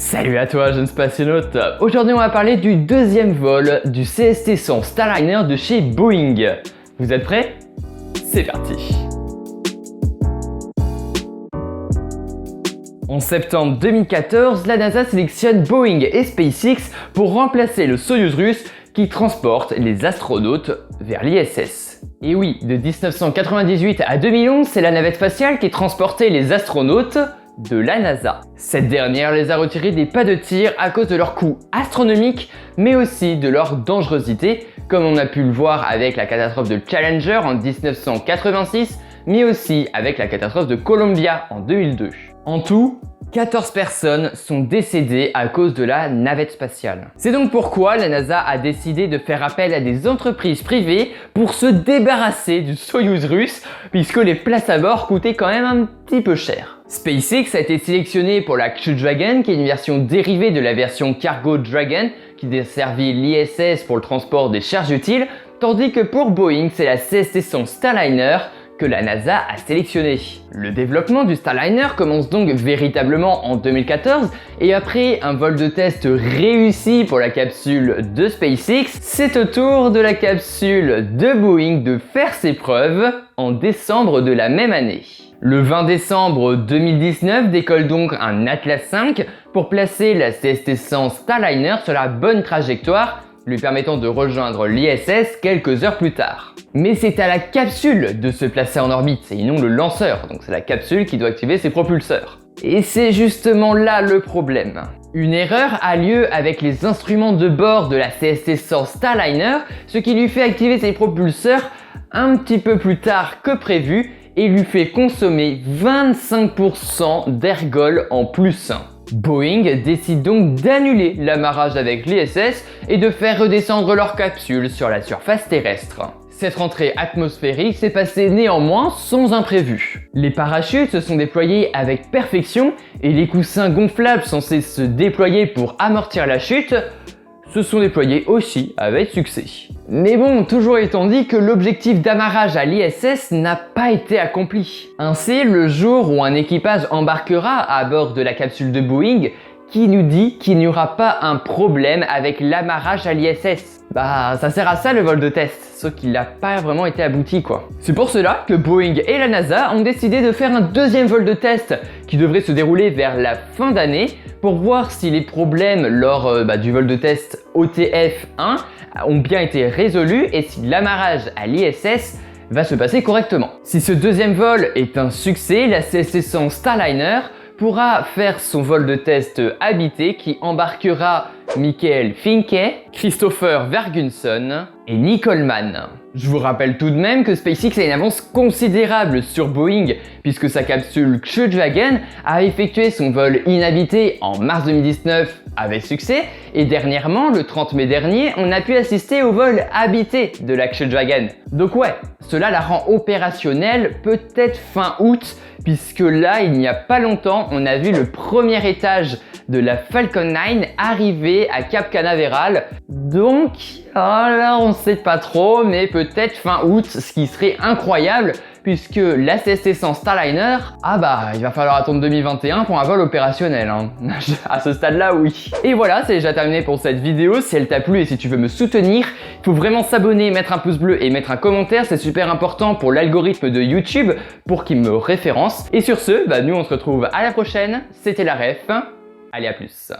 Salut à toi jeune spationaute. Aujourd'hui on va parler du deuxième vol du CST-100 Starliner de chez Boeing. Vous êtes prêts? C'est parti. En septembre 2014, la NASA sélectionne Boeing et SpaceX pour remplacer le Soyouz russe qui transporte les astronautes vers l'ISS. Et oui, de 1998 à 2011, c'est la navette spatiale qui transportait les astronautes de la NASA. Cette dernière les a retirés des pas de tir à cause de leur coût astronomique, mais aussi de leur dangerosité, comme on a pu le voir avec la catastrophe de Challenger en 1986, mais aussi avec la catastrophe de Columbia en 2002. En tout, 14 personnes sont décédées à cause de la navette spatiale. C'est donc pourquoi la NASA a décidé de faire appel à des entreprises privées pour se débarrasser du Soyouz russe, puisque les places à bord coûtaient quand même un petit peu cher. SpaceX a été sélectionné pour la Crew Dragon, qui est une version dérivée de la version Cargo Dragon, qui desservit l'ISS pour le transport des charges utiles, tandis que pour Boeing, c'est la CST-100 Starliner que la NASA a sélectionné. Le développement du Starliner commence donc véritablement en 2014 et après un vol de test réussi pour la capsule de SpaceX, c'est au tour de la capsule de Boeing de faire ses preuves en décembre de la même année. Le 20 décembre 2019 décolle donc un Atlas V pour placer la CST-100 Starliner sur la bonne trajectoire, lui permettant de rejoindre l'ISS quelques heures plus tard. Mais c'est à la capsule de se placer en orbite et non le lanceur, donc c'est la capsule qui doit activer ses propulseurs. Et c'est justement là le problème. Une erreur a lieu avec les instruments de bord de la CST-100 Starliner, ce qui lui fait activer ses propulseurs un petit peu plus tard que prévu et lui fait consommer 25% d'ergol en plus. Boeing décide donc d'annuler l'amarrage avec l'ISS et de faire redescendre leur capsule sur la surface terrestre. Cette rentrée atmosphérique s'est passée néanmoins sans imprévu. Les parachutes se sont déployés avec perfection et les coussins gonflables censés se déployer pour amortir la chute se sont déployés aussi avec succès. Mais bon, toujours étant dit que l'objectif d'amarrage à l'ISS n'a pas été accompli. Ainsi, le jour où un équipage embarquera à bord de la capsule de Boeing, qui nous dit qu'il n'y aura pas un problème avec l'amarrage à l'ISS? Bah, ça sert à ça le vol de test, sauf qu'il n'a pas vraiment été abouti quoi. C'est pour cela que Boeing et la NASA ont décidé de faire un deuxième vol de test qui devrait se dérouler vers la fin d'année pour voir si les problèmes lors du vol de test OTF-1 ont bien été résolus et si l'amarrage à l'ISS va se passer correctement. Si ce deuxième vol est un succès, la CST-100 Starliner pourra faire son vol de test habité qui embarquera Michael Finke, Christopher Vergunson et Nicole Mann. Je vous rappelle tout de même que SpaceX a une avance considérable sur Boeing puisque sa capsule Crew Dragon a effectué son vol inhabité en mars 2019 avec succès et dernièrement, le 30 mai dernier, on a pu assister au vol habité de la Crew Dragon. Donc ouais, cela la rend opérationnelle peut-être fin août puisque là, il n'y a pas longtemps, on a vu le premier étage de la Falcon 9 arriver à Cap Canaveral. Donc, là on sait pas trop, mais peut-être fin août, ce qui serait incroyable puisque la CST-100 Starliner, il va falloir attendre 2021 pour un vol opérationnel. Hein. À ce stade-là, oui. Et voilà, c'est déjà terminé pour cette vidéo. Si elle t'a plu et si tu veux me soutenir, il faut vraiment s'abonner, mettre un pouce bleu et mettre un commentaire. C'est super important pour l'algorithme de YouTube pour qu'il me référence. Et sur ce, nous on se retrouve à la prochaine. C'était la ref. Allez, à plus.